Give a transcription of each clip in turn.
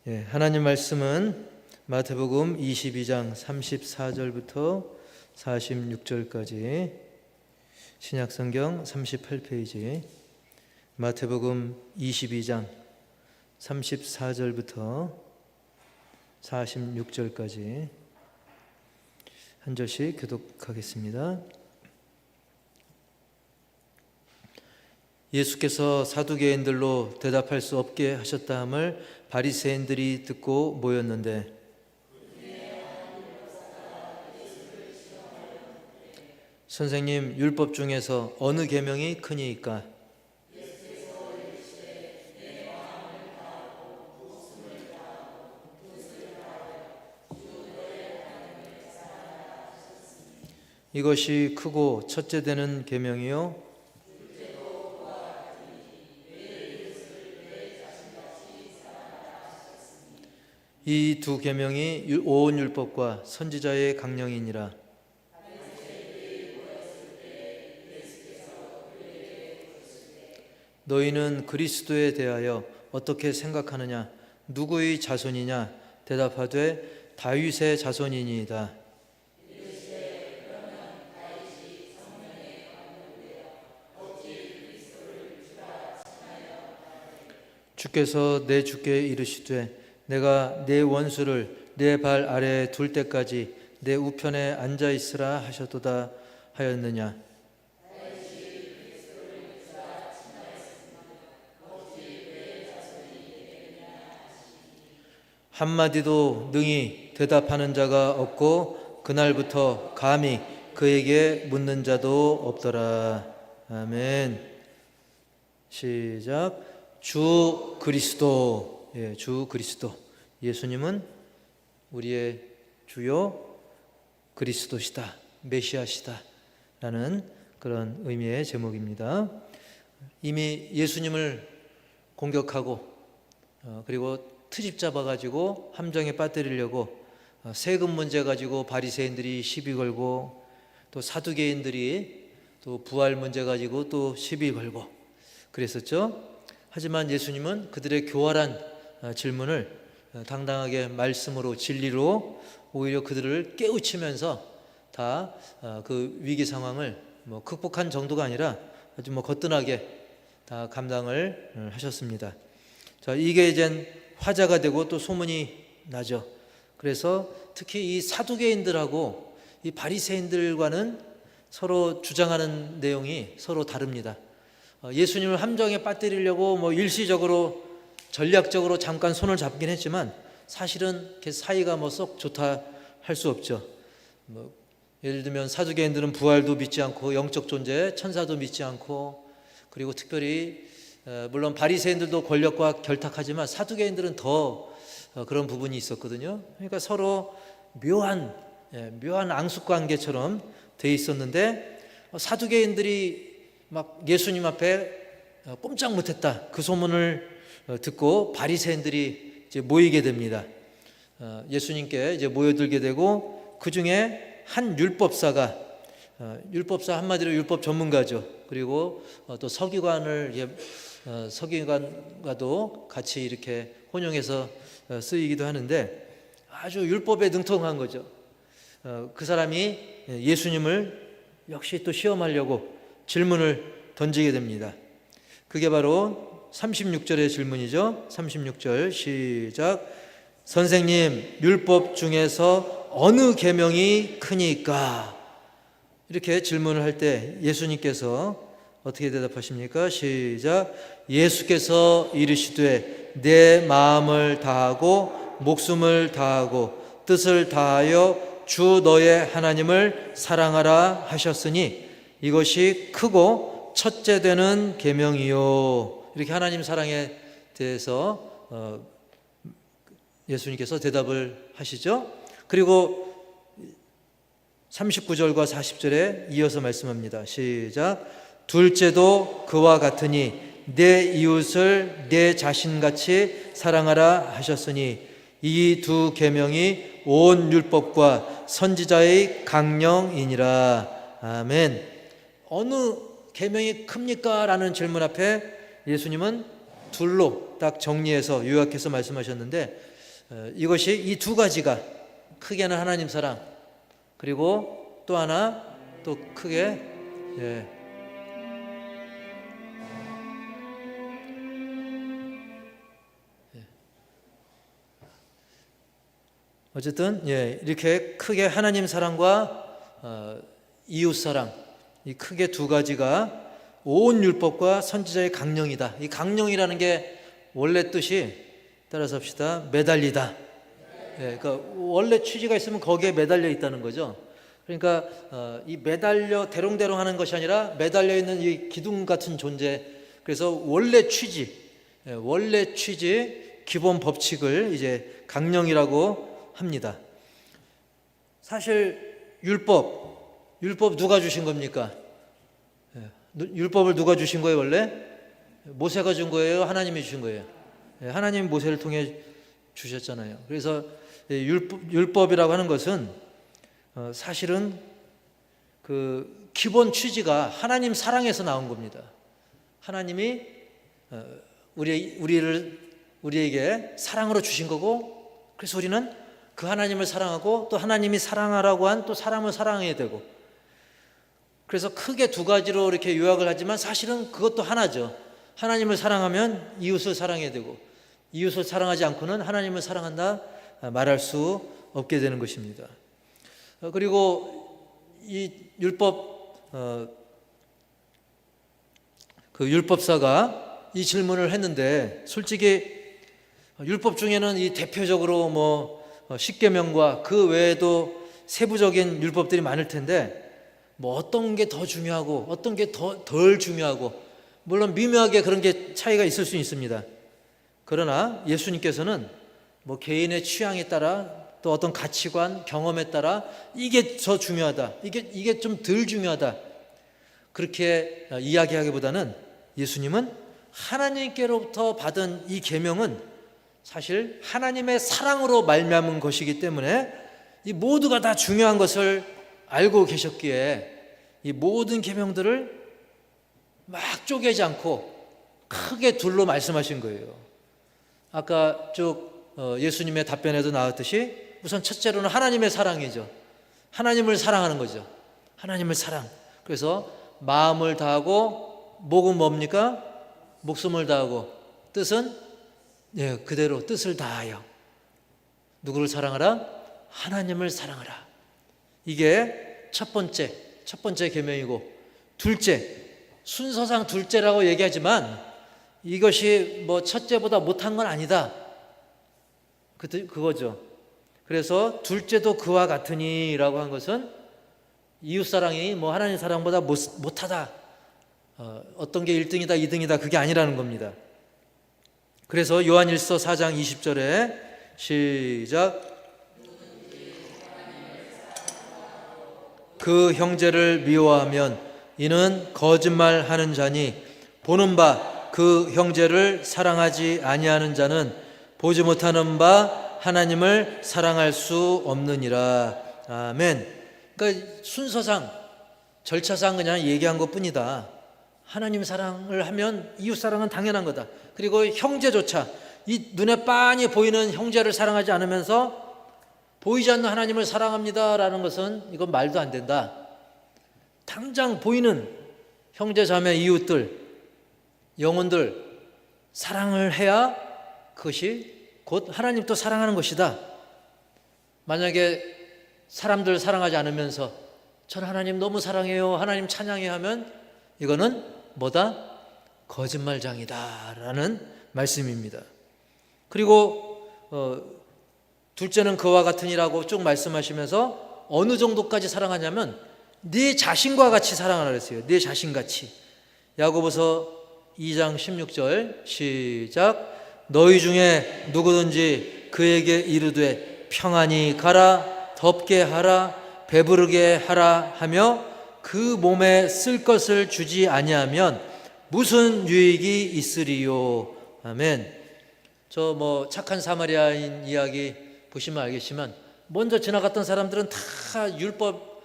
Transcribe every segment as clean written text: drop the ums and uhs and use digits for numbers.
하나님 말씀은 마태복음 22장 34절부터 46절까지, 신약성경 38페이지, 마태복음 22장 34절부터 46절까지 한 절씩 교독하겠습니다. 예수께서 사두개인들로 대답할 수 없게 하셨다 함을 바리새인들이 듣고 모였는데, 선생님, 율법 중에서 어느 계명이 크니이까? 이것이 크고 첫째 되는 계명이요, 이 두 계명이 온 율법과 선지자의 강령이니라. 너희는 그리스도에 대하여 어떻게 생각하느냐? 누구의 자손이냐? 대답하되 다윗의 자손이니이다. 주께서 내 주께 이르시되 내가 내 원수를 내 발 아래에 둘 때까지 내 우편에 앉아 있으라 하셨도다 하였느냐? 한마디도 능히 대답하는 자가 없고 그날부터 감히 그에게 묻는 자도 없더라. 아멘. 시작. 주 그리스도. 주 그리스도. 예수님은 우리의 주요 그리스도시다, 메시아시다 라는 그런 의미의 제목입니다. 이미 예수님을 공격하고 그리고 트집 잡아가지고 함정에 빠뜨리려고 세금 문제 가지고 바리새인들이 시비 걸고, 또 사두개인들이 또 부활 문제 가지고 또 시비 걸고 그랬었죠. 하지만 예수님은 그들의 교활한 질문을 당당하게 말씀으로, 진리로 오히려 그들을 깨우치면서 다 그 위기 상황을 극복한 정도가 아니라 아주 거뜬하게 다 감당을 하셨습니다. 자, 이게 이제 화제가 되고 또 소문이 나죠. 그래서 특히 이 사두개인들하고 이 바리새인들과는 서로 주장하는 내용이 서로 다릅니다. 예수님을 함정에 빠뜨리려고 일시적으로 전략적으로 잠깐 손을 잡긴 했지만 사실은 사이가 썩 좋다 할 수 없죠. 예를 들면 사두개인들은 부활도 믿지 않고 영적 존재, 천사도 믿지 않고, 그리고 특별히 물론 바리새인들도 권력과 결탁하지만 사두개인들은 더 그런 부분이 있었거든요. 그러니까 서로 묘한 앙숙관계처럼 돼 있었는데, 사두개인들이 막 예수님 앞에 꼼짝 못했다, 그 소문을 듣고 바리새인들이 이제 모이게 됩니다. 예수님께 이제 모여들게 되고, 그 중에 한 율법사 한마디로 율법 전문가죠. 그리고 또 서기관과도 같이 이렇게 혼용해서 쓰이기도 하는데, 아주 율법에 능통한 거죠. 그 사람이 예수님을 역시 또 시험하려고 질문을 던지게 됩니다. 그게 바로 36절의 질문이죠. 36절 시작. 선생님, 율법 중에서 어느 계명이 크니까? 이렇게 질문을 할 때 예수님께서 어떻게 대답하십니까? 시작. 예수께서 이르시되 내 마음을 다하고 목숨을 다하고 뜻을 다하여 주 너의 하나님을 사랑하라 하셨으니 이것이 크고 첫째 되는 계명이요. 이렇게 하나님 사랑에 대해서 예수님께서 대답을 하시죠. 그리고 39절과 40절에 이어서 말씀합니다. 시작. 둘째도 그와 같으니 내 이웃을 내 자신같이 사랑하라 하셨으니 이 두 계명이 온 율법과 선지자의 강령이니라. 아멘. 어느 계명이 큽니까? 라는 질문 앞에 예수님은 둘로 딱 정리해서 요약해서 말씀하셨는데, 이것이 이 두 가지가 크게는 하나님 사랑, 그리고 또 하나 또 크게 어쨌든 이렇게 크게 하나님 사랑과 이웃 사랑, 이 크게 두 가지가 온 율법과 선지자의 강령이다. 이 강령이라는 게 원래 뜻이, 따라서 합시다, 매달리다. 그러니까 원래 취지가 있으면 거기에 매달려 있다는 거죠. 그러니까 이 매달려 대롱대롱 하는 것이 아니라 매달려 있는 이 기둥 같은 존재. 그래서 원래 취지, 기본 법칙을 이제 강령이라고 합니다. 사실 율법 누가 주신 겁니까? 율법을 누가 주신 거예요? 원래 모세가 준 거예요? 하나님이 주신 거예요? 하나님이 모세를 통해 주셨잖아요. 그래서 율법이라고 하는 것은 사실은 그 기본 취지가 하나님 사랑에서 나온 겁니다. 하나님이 우리에게 사랑으로 주신 거고, 그래서 우리는 그 하나님을 사랑하고 또 하나님이 사랑하라고 한 또 사람을 사랑해야 되고, 그래서 크게 두 가지로 이렇게 요약을 하지만 사실은 그것도 하나죠. 하나님을 사랑하면 이웃을 사랑해야 되고, 이웃을 사랑하지 않고는 하나님을 사랑한다 말할 수 없게 되는 것입니다. 그리고 이 율법사가 이 질문을 했는데, 솔직히 율법 중에는 이 대표적으로 십계명과 그 외에도 세부적인 율법들이 많을 텐데, 어떤 게 더 중요하고 어떤 게 덜 중요하고, 물론 미묘하게 그런 게 차이가 있을 수 있습니다. 그러나 예수님께서는 개인의 취향에 따라 또 어떤 가치관, 경험에 따라 이게 더 중요하다, 이게 좀 덜 중요하다, 그렇게 이야기하기보다는 예수님은 하나님께로부터 받은 이 계명은 사실 하나님의 사랑으로 말미암은 것이기 때문에 이 모두가 다 중요한 것을 알고 계셨기에 이 모든 계명들을 막 쪼개지 않고 크게 둘로 말씀하신 거예요. 아까 쭉 예수님의 답변에도 나왔듯이 우선 첫째로는 하나님의 사랑이죠. 하나님을 사랑하는 거죠. 하나님을 사랑. 그래서 마음을 다하고, 목은 뭡니까? 목숨을 다하고, 뜻은 그대로 뜻을 다하여 누구를 사랑하라? 하나님을 사랑하라. 이게 첫 번째 계명이고, 둘째, 순서상 둘째라고 얘기하지만 이것이 첫째보다 못한 건 아니다, 그거죠. 그래서 둘째도 그와 같으니라고 한 것은 이웃사랑이 하나님 사랑보다 못하다, 어떤 게 1등이다 2등이다, 그게 아니라는 겁니다. 그래서 요한일서 4장 20절에 시작, 그 형제를 미워하면 이는 거짓말하는 자니, 보는 바 그 형제를 사랑하지 아니하는 자는 보지 못하는 바 하나님을 사랑할 수 없느니라. 아멘. 그러니까 순서상, 절차상 그냥 얘기한 것뿐이다. 하나님 사랑을 하면 이웃 사랑은 당연한 거다. 그리고 형제조차, 이 눈에 빤히 보이는 형제를 사랑하지 않으면서 보이지 않는 하나님을 사랑합니다라는 것은 이건 말도 안 된다. 당장 보이는 형제 자매 이웃들, 영혼들 사랑을 해야 그것이 곧 하나님도 사랑하는 것이다. 만약에 사람들 사랑하지 않으면서 전 하나님 너무 사랑해요, 하나님 찬양해 하면 이거는 거짓말장이다 라는 말씀입니다. 그리고 둘째는 그와 같으니라고 쭉 말씀하시면서 어느 정도까지 사랑하냐면 네 자신과 같이 사랑하라 그랬어요. 네 자신같이. 야고보서 2장 16절 시작, 너희 중에 누구든지 그에게 이르되 평안히 가라, 덥게 하라, 배부르게 하라 하며 그 몸에 쓸 것을 주지 아니하면 무슨 유익이 있으리요. 아멘. 저 착한 사마리아인 이야기 보시면 알겠지만, 먼저 지나갔던 사람들은 다 율법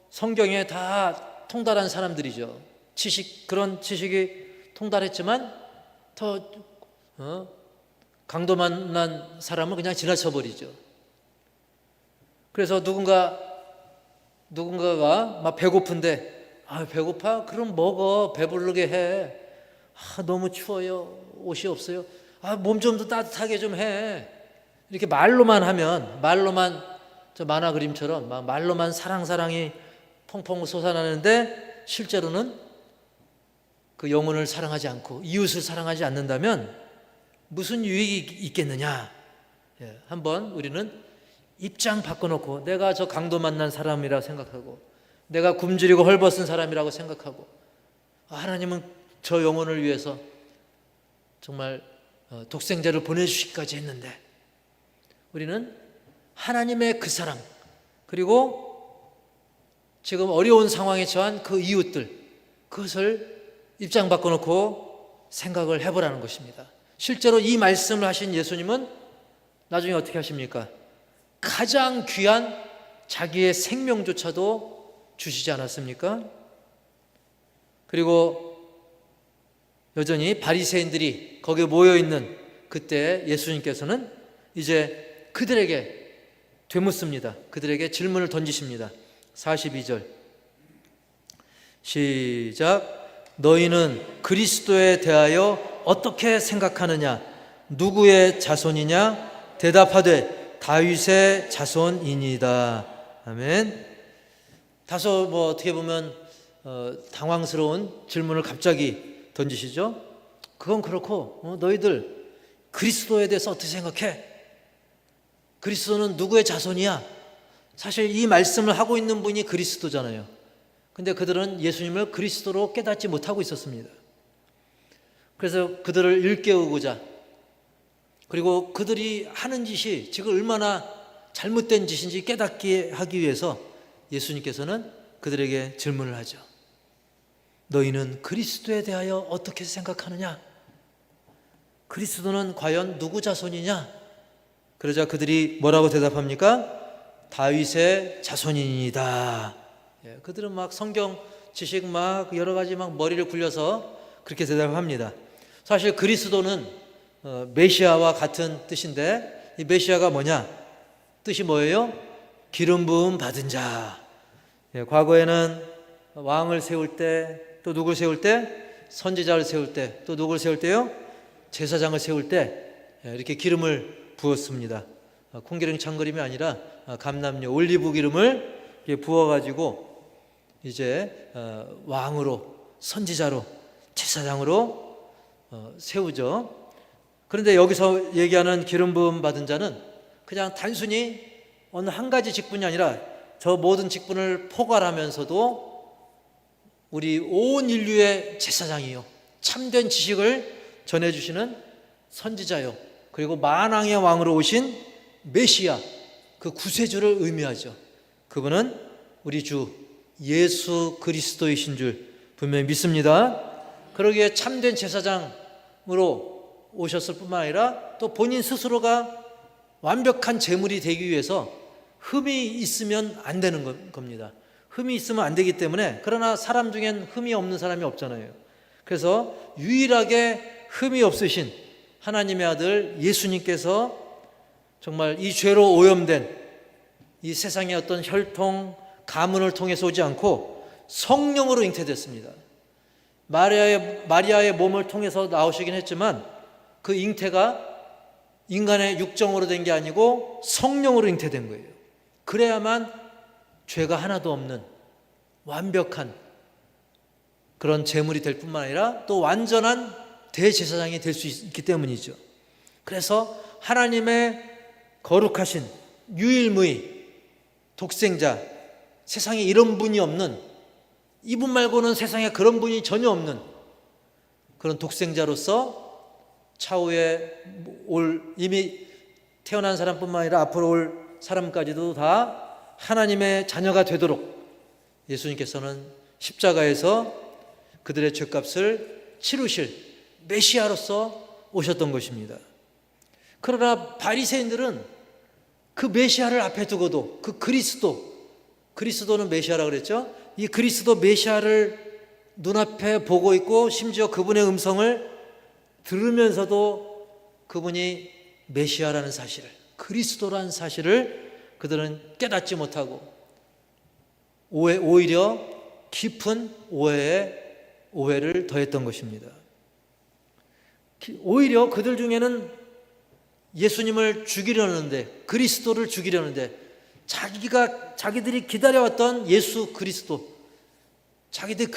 성경에 다 통달한 사람들이죠. 그런 지식이 통달했지만 더 강도 만난 사람은 그냥 지나쳐 버리죠. 그래서 누군가가 막 배고픈데, 배고파? 그럼 먹어. 배부르게 해. 너무 추워요. 옷이 없어요. 몸 좀 더 따뜻하게 좀 해. 이렇게 말로만 저 만화 그림처럼 말로만 사랑이 펑펑 솟아나는데 실제로는 그 영혼을 사랑하지 않고 이웃을 사랑하지 않는다면 무슨 유익이 있겠느냐? 한번 우리는 입장 바꿔놓고 내가 저 강도 만난 사람이라고 생각하고 내가 굶주리고 헐벗은 사람이라고 생각하고 하나님은 저 영혼을 위해서 정말 독생자를 보내주시기까지 했는데 우리는 하나님의 그 사랑 그리고 지금 어려운 상황에 처한 그 이웃들 그것을 입장 바꿔놓고 생각을 해보라는 것입니다. 실제로 이 말씀을 하신 예수님은 나중에 어떻게 하십니까? 가장 귀한 자기의 생명조차도 주시지 않았습니까? 그리고 여전히 바리새인들이 거기에 모여있는 그때 예수님께서는 이제 그들에게 되묻습니다. 그들에게 질문을 던지십니다. 42절 시작. 너희는 그리스도에 대하여 어떻게 생각하느냐? 누구의 자손이냐? 대답하되 다윗의 자손이니이다. 아멘. 다소 어떻게 보면 당황스러운 질문을 갑자기 던지시죠. 그건 그렇고 너희들 그리스도에 대해서 어떻게 생각해? 그리스도는 누구의 자손이야? 사실 이 말씀을 하고 있는 분이 그리스도잖아요. 근데 그들은 예수님을 그리스도로 깨닫지 못하고 있었습니다. 그래서 그들을 일깨우고자 그리고 그들이 하는 짓이 지금 얼마나 잘못된 짓인지 깨닫게 하기 위해서 예수님께서는 그들에게 질문을 하죠. 너희는 그리스도에 대하여 어떻게 생각하느냐? 그리스도는 과연 누구 자손이냐? 그러자 그들이 뭐라고 대답합니까? 다윗의 자손이니이다. 그들은 막 성경 지식 여러 가지 머리를 굴려서 그렇게 대답합니다. 사실 그리스도는 메시아와 같은 뜻인데 이 메시아가 뭐냐? 뜻이 뭐예요? 기름 부음 받은 자. 과거에는 왕을 세울 때 또 누굴 세울 때? 선지자를 세울 때 또 누굴 세울 때요? 제사장을 세울 때 이렇게 기름을 부었습니다. 콩기름 참기름이 아니라 감람유 올리브 기름을 부어가지고 이제 왕으로 선지자로 제사장으로 세우죠. 그런데 여기서 얘기하는 기름 부음 받은 자는 그냥 단순히 어느 한 가지 직분이 아니라 저 모든 직분을 포괄하면서도 우리 온 인류의 제사장이요 참된 지식을 전해주시는 선지자요 그리고 만왕의 왕으로 오신 메시아 그 구세주를 의미하죠. 그분은 우리 주 예수 그리스도이신 줄 분명히 믿습니다. 그러기에 참된 제사장으로 오셨을 뿐만 아니라 또 본인 스스로가 완벽한 제물이 되기 위해서 흠이 있으면 안 되는 겁니다. 흠이 있으면 안 되기 때문에 그러나 사람 중엔 흠이 없는 사람이 없잖아요. 그래서 유일하게 흠이 없으신 하나님의 아들 예수님께서 정말 이 죄로 오염된 이 세상의 어떤 혈통, 가문을 통해서 오지 않고 성령으로 잉태됐습니다. 마리아의 몸을 통해서 나오시긴 했지만 그 잉태가 인간의 육정으로 된 게 아니고 성령으로 잉태된 거예요. 그래야만 죄가 하나도 없는 완벽한 그런 제물이 될 뿐만 아니라 또 완전한 대제사장이 될 수 있기 때문이죠. 그래서 하나님의 거룩하신 유일무이 독생자, 세상에 이런 분이 없는, 이분 말고는 세상에 그런 분이 전혀 없는 그런 독생자로서 차후에 이미 태어난 사람뿐만 아니라 앞으로 올 사람까지도 다 하나님의 자녀가 되도록 예수님께서는 십자가에서 그들의 죄값을 치르실 메시아로서 오셨던 것입니다. 그러나 바리새인들은 그 메시아를 앞에 두고도 그 그리스도는 메시아라고 그랬죠. 이 그리스도 메시아를 눈앞에 보고 있고 심지어 그분의 음성을 들으면서도 그분이 메시아라는 사실을, 그리스도라는 사실을 그들은 깨닫지 못하고 오히려 깊은 오해를 더했던 것입니다. 오히려 그들 중에는 예수님을 죽이려는데, 그리스도를 죽이려는데, 자기들이 기다려왔던 예수 그리스도, 자기들이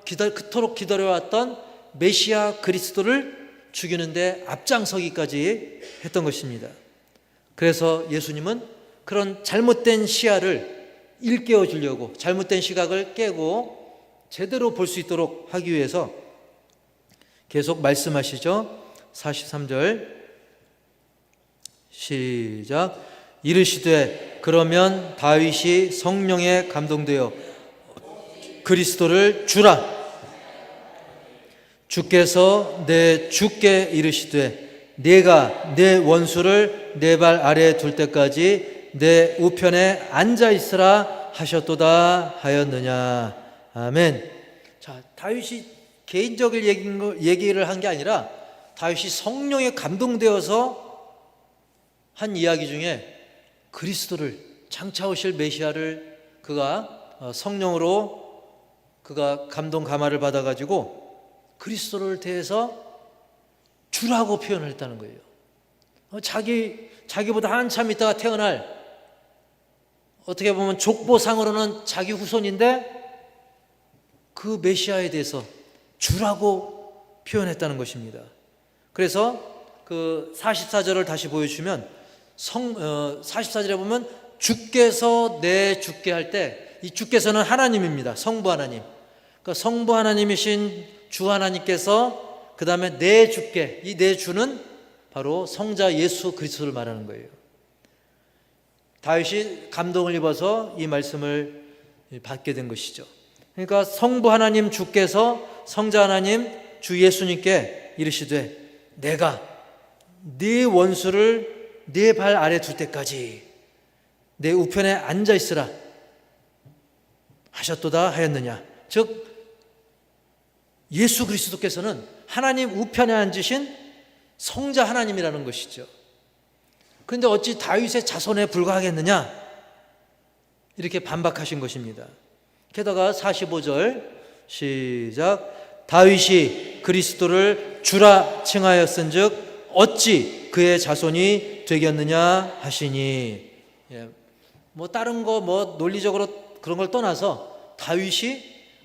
그토록 기다려왔던 메시아 그리스도를 죽이는데 앞장서기까지 했던 것입니다. 그래서 예수님은 그런 잘못된 시야를 일깨워 주려고, 잘못된 시각을 깨고 제대로 볼 수 있도록 하기 위해서 계속 말씀하시죠. 43절 시작. 이르시되 그러면 다윗이 성령에 감동되어 그리스도를 주라. 주께서 내 주께 이르시되 네가 내 원수를 내 발 아래에 둘 때까지 내 우편에 앉아 있으라 하셨도다 하였느냐. 아멘. 자, 다윗이 개인적인 얘기를 한 게 아니라 다윗이 성령에 감동되어서 한 이야기 중에 그리스도를, 장차 오실 메시아를 그가 성령으로 그가 감동 감화를 받아가지고 그리스도를 대해서 주라고 표현을 했다는 거예요. 자기보다 한참 있다가 태어날, 어떻게 보면 족보상으로는 자기 후손인데 그 메시아에 대해서 주라고 표현했다는 것입니다. 그래서 그 44절을 다시 보여주면 44절에 보면 주께서 내 주께 할 때 이 주께서는 하나님입니다. 성부 하나님. 그러니까 성부 하나님이신 주 하나님께서 그 다음에 내 주께, 이 내 주는 바로 성자 예수 그리스도를 말하는 거예요. 다윗이 감동을 입어서 이 말씀을 받게 된 것이죠. 그러니까 성부 하나님 주께서 성자 하나님 주 예수님께 이르시되 내가 네 원수를 네 발 아래 둘 때까지 내 우편에 앉아 있으라 하셨도다 하였느냐. 즉 예수 그리스도께서는 하나님 우편에 앉으신 성자 하나님이라는 것이죠. 그런데 어찌 다윗의 자손에 불과하겠느냐, 이렇게 반박하신 것입니다. 게다가 45절 시작. 다윗이 그리스도를 주라 칭하였은즉 어찌 그의 자손이 되겠느냐 하시니. 뭐 다른 거 뭐 논리적으로 그런 걸 떠나서 다윗이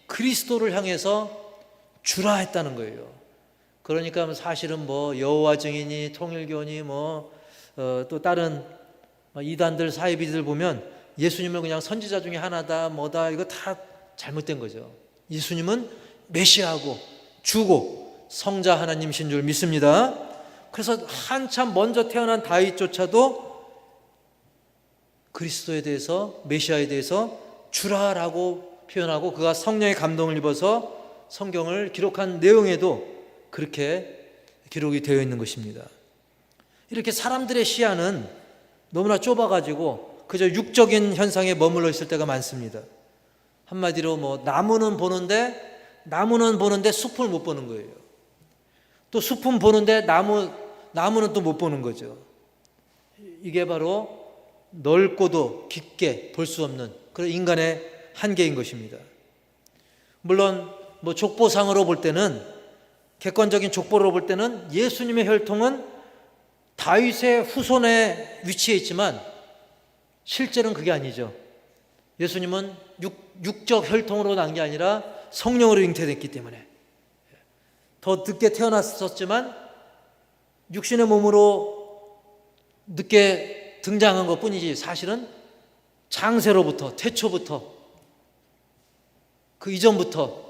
그리스도를 향해서 주라 했다는 거예요. 그러니까 사실은 뭐 여호와 증인이, 통일교니 또 다른 이단들, 사이비들 보면 예수님을 그냥 선지자 중에 하나다 뭐다, 이거 다 잘못된 거죠. 예수님은 메시아고 주고 성자 하나님이신 줄 믿습니다. 그래서 한참 먼저 태어난 다윗조차도 그리스도에 대해서, 메시아에 대해서 주라라고 표현하고 그가 성령의 감동을 입어서 성경을 기록한 내용에도 그렇게 기록이 되어 있는 것입니다. 이렇게 사람들의 시야는 너무나 좁아가지고 그저 육적인 현상에 머물러 있을 때가 많습니다. 한마디로 나무는 보는데 숲을 못 보는 거예요. 또 숲은 보는데 나무는 또 못 보는 거죠. 이게 바로 넓고도 깊게 볼 수 없는 그런 인간의 한계인 것입니다. 물론 족보상으로 볼 때는, 객관적인 족보로 볼 때는 예수님의 혈통은 다윗의 후손에 위치해 있지만 실제는 그게 아니죠. 예수님은 육적 혈통으로 난 게 아니라 성령으로 잉태됐기 때문에 더 늦게 태어났었지만 육신의 몸으로 늦게 등장한 것 뿐이지 사실은 창세로부터, 태초부터, 그 이전부터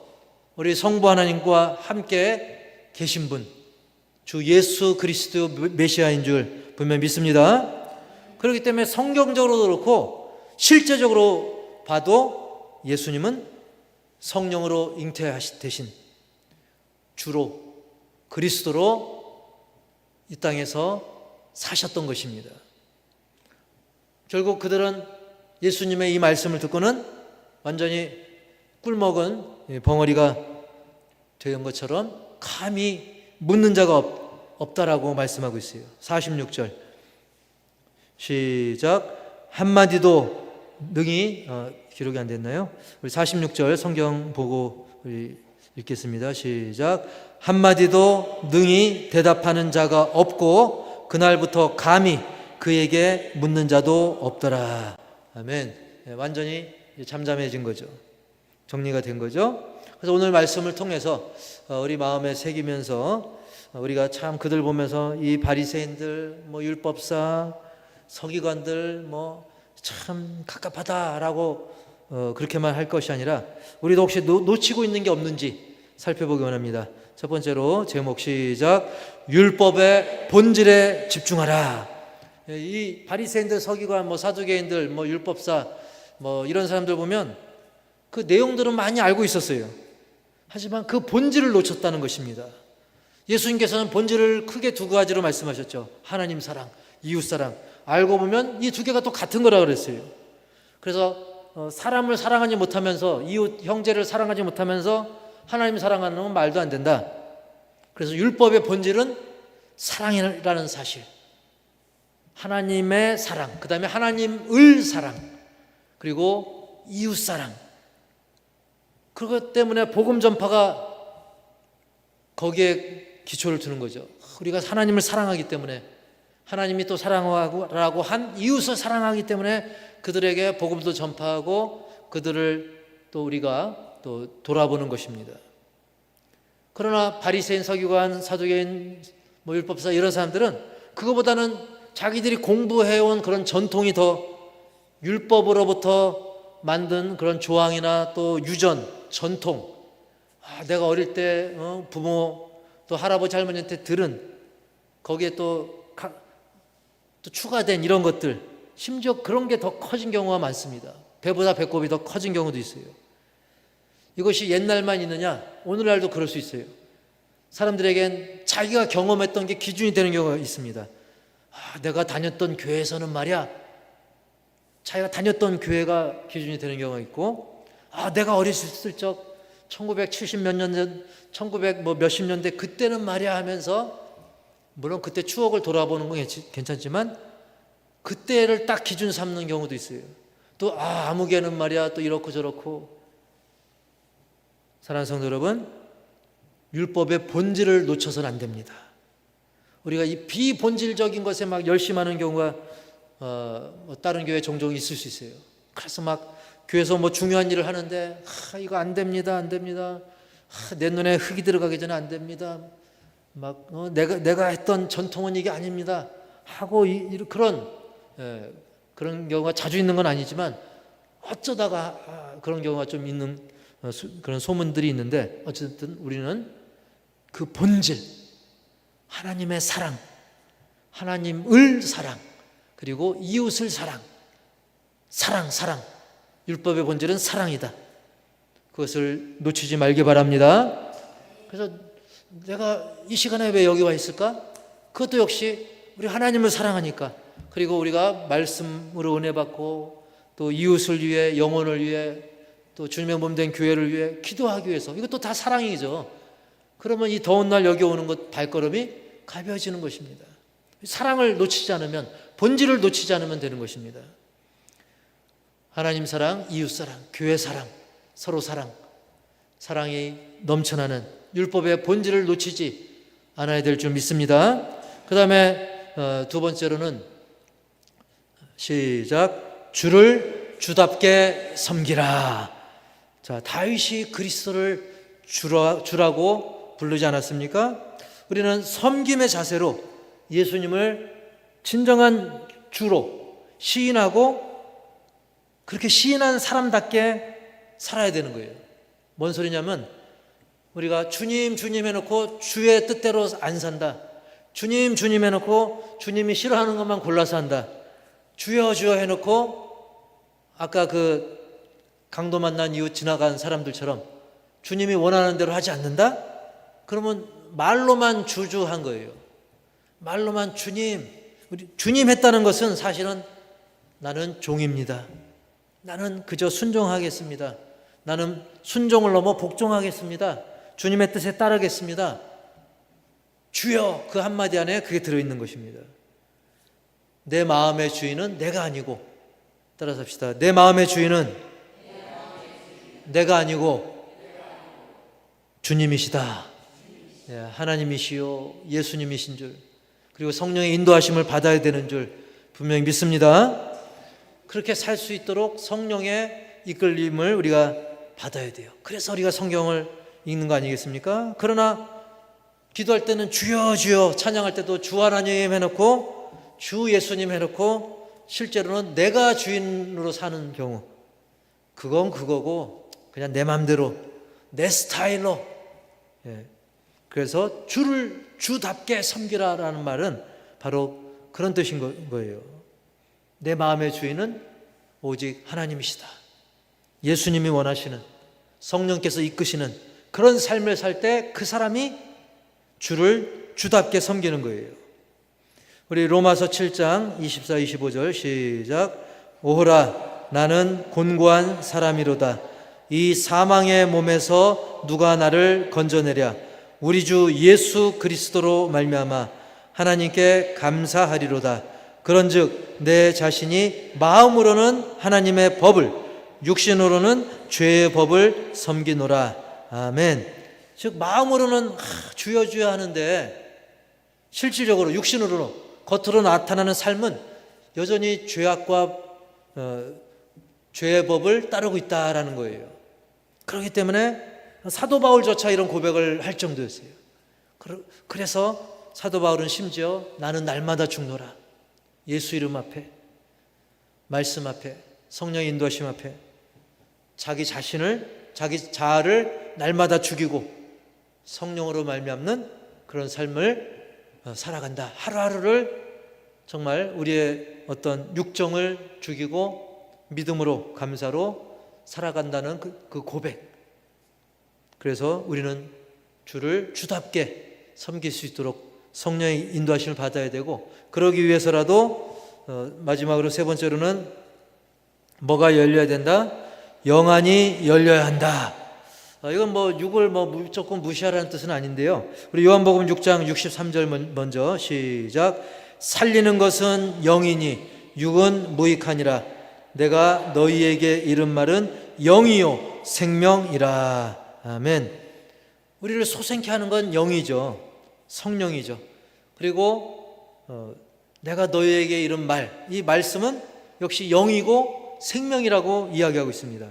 우리 성부 하나님과 함께 계신 분, 주 예수 그리스도 메시아인 줄 분명히 믿습니다. 그렇기 때문에 성경적으로도 그렇고 실제적으로 봐도 예수님은 성령으로 잉태되신 주로 그리스도로 이 땅에서 사셨던 것입니다. 결국 그들은 예수님의 이 말씀을 듣고는 완전히 꿀먹은 벙어리가 된 것처럼 감히 묻는 자가 없다라고 말씀하고 있어요. 46절 시작. 한마디도 능히 기록이 안 됐나요? 우리 46절 성경 보고 우리 읽겠습니다. 시작. 한마디도 능히 대답하는 자가 없고 그날부터 감히 그에게 묻는 자도 없더라. 아멘. 완전히 잠잠해진 거죠. 정리가 된 거죠. 그래서 오늘 말씀을 통해서 우리 마음에 새기면서 우리가 참 그들 보면서 이 바리새인들, 율법사, 서기관들 참 갑갑하다라고 그렇게만 할 것이 아니라 우리도 혹시 놓치고 있는 게 없는지 살펴보기 원합니다. 첫 번째로 제목 시작. 율법의 본질에 집중하라. 이 바리새인들, 서기관, 사두개인들, 율법사 이런 사람들 보면 그 내용들은 많이 알고 있었어요. 하지만 그 본질을 놓쳤다는 것입니다. 예수님께서는 본질을 크게 두 가지로 말씀하셨죠. 하나님 사랑, 이웃 사랑. 알고 보면 이 두 개가 또 같은 거라 그랬어요. 그래서 사람을 사랑하지 못하면서, 이웃 형제를 사랑하지 못하면서 하나님 사랑하는 건 말도 안 된다. 그래서 율법의 본질은 사랑이라는 사실, 하나님의 사랑, 그 다음에 하나님을 사랑, 그리고 이웃 사랑. 그것 때문에 복음 전파가 거기에 기초를 두는 거죠. 우리가 하나님을 사랑하기 때문에, 하나님이 또 사랑하라고 한 이웃을 사랑하기 때문에 그들에게 복음도 전파하고 그들을 또 우리가 또 돌아보는 것입니다. 그러나 바리새인, 서기관, 사두개인, 율법사 이런 사람들은 그거보다는 자기들이 공부해온 그런 전통이 더, 율법으로부터 만든 그런 조항이나 또 유전, 전통, 내가 어릴 때 부모 또 할아버지 할머니한테 들은 거기에 또 추가된 이런 것들, 심지어 그런 게 더 커진 경우가 많습니다. 배보다 배꼽이 더 커진 경우도 있어요. 이것이 옛날만 있느냐? 오늘날도 그럴 수 있어요. 사람들에겐 자기가 경험했던 게 기준이 되는 경우가 있습니다. 내가 다녔던 교회에서는 말이야, 자기가 다녔던 교회가 기준이 되는 경우가 있고, 내가 어렸을 적 1970 몇 년 전, 1900 몇십 년대 그때는 말이야 하면서, 물론 그때 추억을 돌아보는 건 괜찮지만 그때를 딱 기준 삼는 경우도 있어요. 또 아무개는 말이야 또 이렇고 저렇고. 사랑하는 성도 여러분, 율법의 본질을 놓쳐서는 안 됩니다. 우리가 이 비본질적인 것에 막 열심하는 경우가 다른 교회 종종 있을 수 있어요. 그래서 막 교회에서 중요한 일을 하는데 이거 안 됩니다, 안 됩니다. 내 눈에 흙이 들어가기 전에 안 됩니다. 내가 했던 전통은 이게 아닙니다 하고 그런 경우가 자주 있는 건 아니지만 어쩌다가 그런 경우가 좀 있는 그런 소문들이 있는데, 어쨌든 우리는 그 본질, 하나님의 사랑, 하나님을 사랑, 그리고 이웃을 사랑, 사랑, 율법의 본질은 사랑이다. 그것을 놓치지 말기 바랍니다. 그래서 내가 이 시간에 왜 여기 와 있을까? 그것도 역시 우리 하나님을 사랑하니까, 그리고 우리가 말씀으로 은혜 받고 또 이웃을 위해, 영혼을 위해, 또 주님의 몸 된 교회를 위해 기도하기 위해서, 이것도 다 사랑이죠. 그러면 이 더운 날 여기 오는 것 발걸음이 가벼워지는 것입니다. 사랑을 놓치지 않으면, 본질을 놓치지 않으면 되는 것입니다. 하나님 사랑, 이웃 사랑, 교회 사랑, 서로 사랑, 사랑이 넘쳐나는 율법의 본질을 놓치지 않아야 될 줄 믿습니다. 그 다음에 두 번째로는 시작. 주를 주답게 섬기라. 자, 다윗이 그리스도를 주라고 부르지 않았습니까? 우리는 섬김의 자세로 예수님을 진정한 주로 시인하고 그렇게 시인한 사람답게 살아야 되는 거예요. 뭔 소리냐면, 우리가 주님 해놓고 주의 뜻대로 안 산다. 주님 해놓고 주님이 싫어하는 것만 골라서 한다. 주여 해놓고 아까 그 강도 만난 이웃 지나간 사람들처럼 주님이 원하는 대로 하지 않는다? 그러면 말로만 주주한 거예요. 말로만 주님 했다는 것은 사실은 나는 종입니다. 나는 그저 순종하겠습니다. 나는 순종을 넘어 복종하겠습니다. 주님의 뜻에 따르겠습니다. 주여 그 한마디 안에 그게 들어있는 것입니다. 내 마음의 주인은 내가 아니고, 따라서 합시다. 내 마음의 주인은 내가 아니고 주님이시다. 하나님이시요 예수님이신 줄, 그리고 성령의 인도하심을 받아야 되는 줄 분명히 믿습니다. 그렇게 살 수 있도록 성령의 이끌림을 우리가 받아야 돼요. 그래서 우리가 성경을 읽는 거 아니겠습니까? 그러나 기도할 때는 주여 주여, 찬양할 때도 주 하나님 해놓고 주 예수님 해놓고 실제로는 내가 주인으로 사는 경우, 그건 그거고 그냥 내 맘대로 내 스타일로. 그래서 주를 주답게 섬기라라는 말은 바로 그런 뜻인 거예요. 내 마음의 주인은 오직 하나님이시다. 예수님이 원하시는, 성령께서 이끄시는 그런 삶을 살 때 그 사람이 주를 주답게 섬기는 거예요. 우리 로마서 7장 24, 25절 시작. 오호라 나는 곤고한 사람이로다. 이 사망의 몸에서 누가 나를 건져내랴. 우리 주 예수 그리스도로 말미암아 하나님께 감사하리로다. 그런즉 내 자신이 마음으로는 하나님의 법을, 육신으로는 죄의 법을 섬기노라. 아멘. 즉 마음으로는 주여 주여 하는데 실질적으로 육신으로는, 겉으로 나타나는 삶은 여전히 죄악과 죄의 법을 따르고 있다라는 거예요. 그렇기 때문에 사도 바울조차 이런 고백을 할 정도였어요. 그래서 사도 바울은 심지어 나는 날마다 죽노라. 예수 이름 앞에, 말씀 앞에, 성령의 인도하심 앞에 자기 자신을, 자기 자아를 날마다 죽이고 성령으로 말미암는 그런 삶을 살아간다. 하루하루를 정말 우리의 어떤 육정을 죽이고 믿음으로, 감사로 살아간다는 그 고백. 그래서 우리는 주를 주답게 섬길 수 있도록 성령의 인도하심을 받아야 되고, 그러기 위해서라도 마지막으로 세 번째로는 뭐가 열려야 된다? 영안이 열려야 한다. 이건 육을 무조건 무시하라는 뜻은 아닌데요. 우리 요한복음 6장 63절 먼저 시작. 살리는 것은 영이니 육은 무익하니라. 내가 너희에게 이른 말은 영이요 생명이라. 아멘. 우리를 소생케 하는 건 영이죠. 성령이죠. 그리고 내가 너희에게 이른 말, 이 말씀은 역시 영이고 생명이라고 이야기하고 있습니다.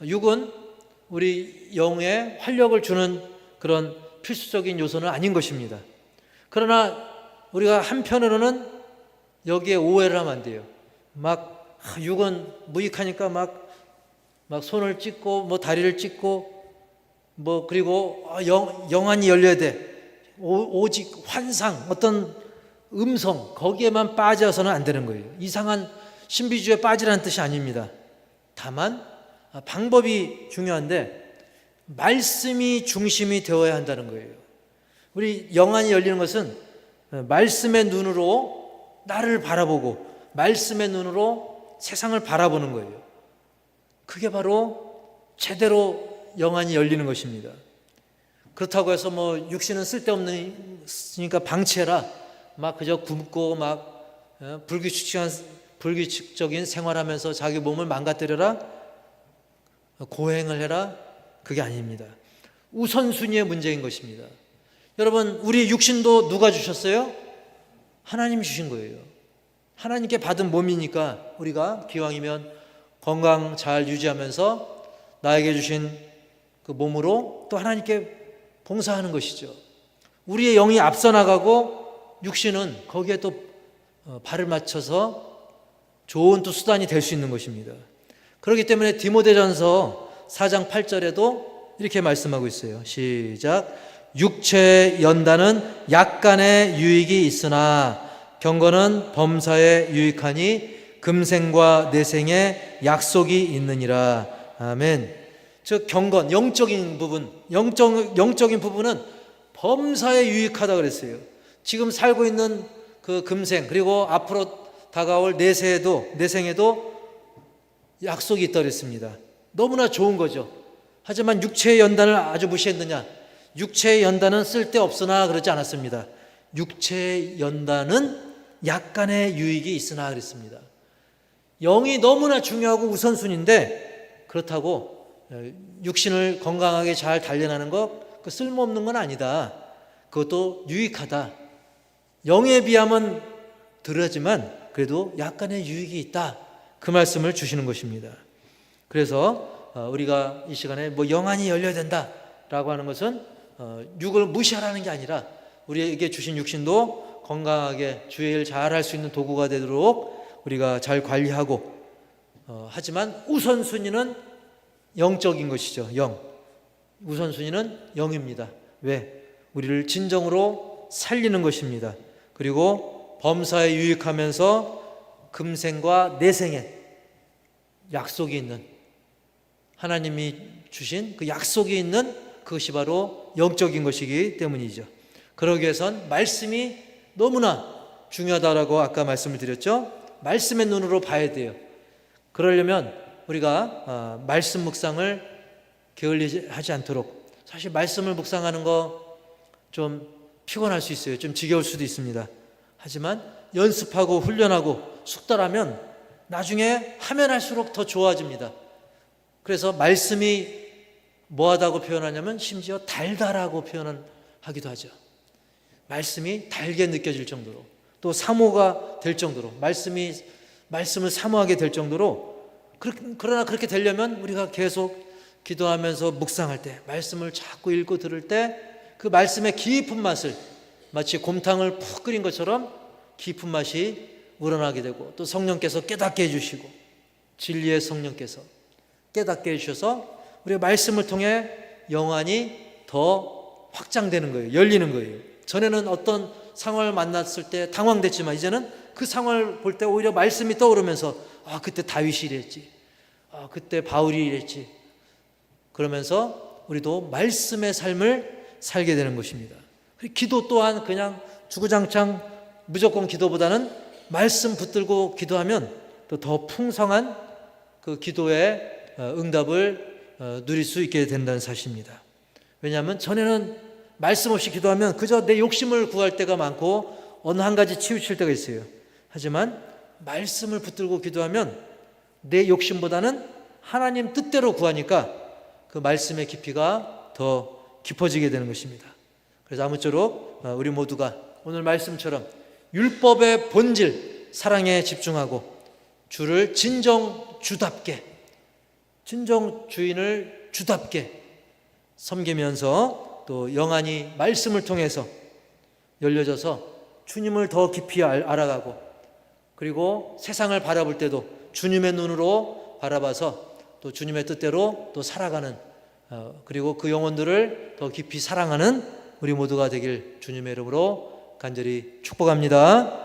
육은 우리 영에 활력을 주는 그런 필수적인 요소는 아닌 것입니다. 그러나 우리가 한편으로는 여기에 오해를 하면 안 돼요. 육은 무익하니까 막 손을 찢고 다리를 찢고 그리고 영안이 열려야 돼. 오직 환상, 어떤 음성, 거기에만 빠져서는 안 되는 거예요. 이상한 신비주의에 빠지라는 뜻이 아닙니다. 다만 방법이 중요한데 말씀이 중심이 되어야 한다는 거예요. 우리 영안이 열리는 것은 말씀의 눈으로 나를 바라보고 말씀의 눈으로 세상을 바라보는 거예요. 그게 바로 제대로 영안이 열리는 것입니다. 그렇다고 해서 육신은 쓸데없으니까 방치해라, 그저 굶고 불규칙적인 생활하면서 자기 몸을 망가뜨려라, 고행을 해라, 그게 아닙니다. 우선순위의 문제인 것입니다. 여러분, 우리 육신도 누가 주셨어요? 하나님이 주신 거예요. 하나님께 받은 몸이니까 우리가 기왕이면 건강 잘 유지하면서 나에게 주신 그 몸으로 또 하나님께 봉사하는 것이죠. 우리의 영이 앞서 나가고 육신은 거기에 또 발을 맞춰서 좋은 또 수단이 될 수 있는 것입니다. 그렇기 때문에 디모데전서 4장 8절에도 이렇게 말씀하고 있어요. 시작. 육체의 연단은 약간의 유익이 있으나 경건은 범사에 유익하니 금생과 내생에 약속이 있느니라. 아멘. 즉 경건, 영적인 부분, 영적인 부분은 범사에 유익하다 그랬어요. 지금 살고 있는 그 금생, 그리고 앞으로 다가올 내생에도 약속이 있다 그랬습니다. 너무나 좋은 거죠. 하지만 육체의 연단을 아주 무시했느냐? 육체의 연단은 쓸데없으나 그러지 않았습니다. 육체의 연단은 약간의 유익이 있으나 그랬습니다. 영이 너무나 중요하고 우선순위인데 그렇다고 육신을 건강하게 잘 단련하는 거 그 쓸모없는 건 아니다. 그것도 유익하다. 영에 비하면 덜하지만 그래도 약간의 유익이 있다. 그 말씀을 주시는 것입니다. 그래서 우리가 이 시간에 뭐 영안이 열려야 된다라고 하는 것은 육을 무시하라는 게 아니라 우리에게 주신 육신도 건강하게 주의 일 잘할 수 있는 도구가 되도록 우리가 잘 관리하고 하지만 우선순위는 영적인 것이죠. 영. 우선순위는 영입니다. 왜? 우리를 진정으로 살리는 것입니다. 그리고 범사에 유익하면서 금생과 내생에 약속이 있는 하나님이 주신 그 약속이 있는 그것이 바로 영적인 것이기 때문이죠. 그러기 위해선 말씀이 너무나 중요하다라고 아까 말씀을 드렸죠. 말씀의 눈으로 봐야 돼요. 그러려면 우리가 말씀 묵상을 게을리하지 않도록, 사실 말씀을 묵상하는 거 좀 피곤할 수 있어요. 좀 지겨울 수도 있습니다. 하지만 연습하고 훈련하고 숙달하면 나중에 하면 할수록 더 좋아집니다. 그래서 말씀이 뭐하다고 표현하냐면 심지어 달달하고 표현하기도 하죠. 말씀이 달게 느껴질 정도로, 또 사모가 될 정도로, 말씀을 사모하게 될 정도로. 그러나 그렇게 되려면 우리가 계속 기도하면서 묵상할 때, 말씀을 자꾸 읽고 들을 때 그 말씀의 깊은 맛을 마치 곰탕을 푹 끓인 것처럼 깊은 맛이 우러나게 되고, 또 성령께서 깨닫게 해주시고, 진리의 성령께서 깨닫게 해주셔서 우리가 말씀을 통해 영안이 더 확장되는 거예요. 열리는 거예요. 전에는 어떤 상황을 만났을 때 당황됐지만 이제는 그 상황을 볼 때 오히려 말씀이 떠오르면서 그때 다윗이 이랬지, 그때 바울이 이랬지, 그러면서 우리도 말씀의 삶을 살게 되는 것입니다. 기도 또한 그냥 주구장창 무조건 기도보다는 말씀 붙들고 기도하면 또 더 풍성한 그 기도의 응답을 누릴 수 있게 된다는 사실입니다. 왜냐하면 전에는 말씀 없이 기도하면 그저 내 욕심을 구할 때가 많고 어느 한 가지 치우칠 때가 있어요. 하지만 말씀을 붙들고 기도하면 내 욕심보다는 하나님 뜻대로 구하니까 그 말씀의 깊이가 더 깊어지게 되는 것입니다. 그래서 아무쪼록 우리 모두가 오늘 말씀처럼 율법의 본질, 사랑에 집중하고 주를 진정 주답게, 진정 주인을 주답게 섬기면서 또 영안이 말씀을 통해서 열려져서 주님을 더 깊이 알아가고, 그리고 세상을 바라볼 때도 주님의 눈으로 바라봐서 또 주님의 뜻대로 또 살아가는, 그리고 그 영혼들을 더 깊이 사랑하는 우리 모두가 되길 주님의 이름으로 간절히 축복합니다.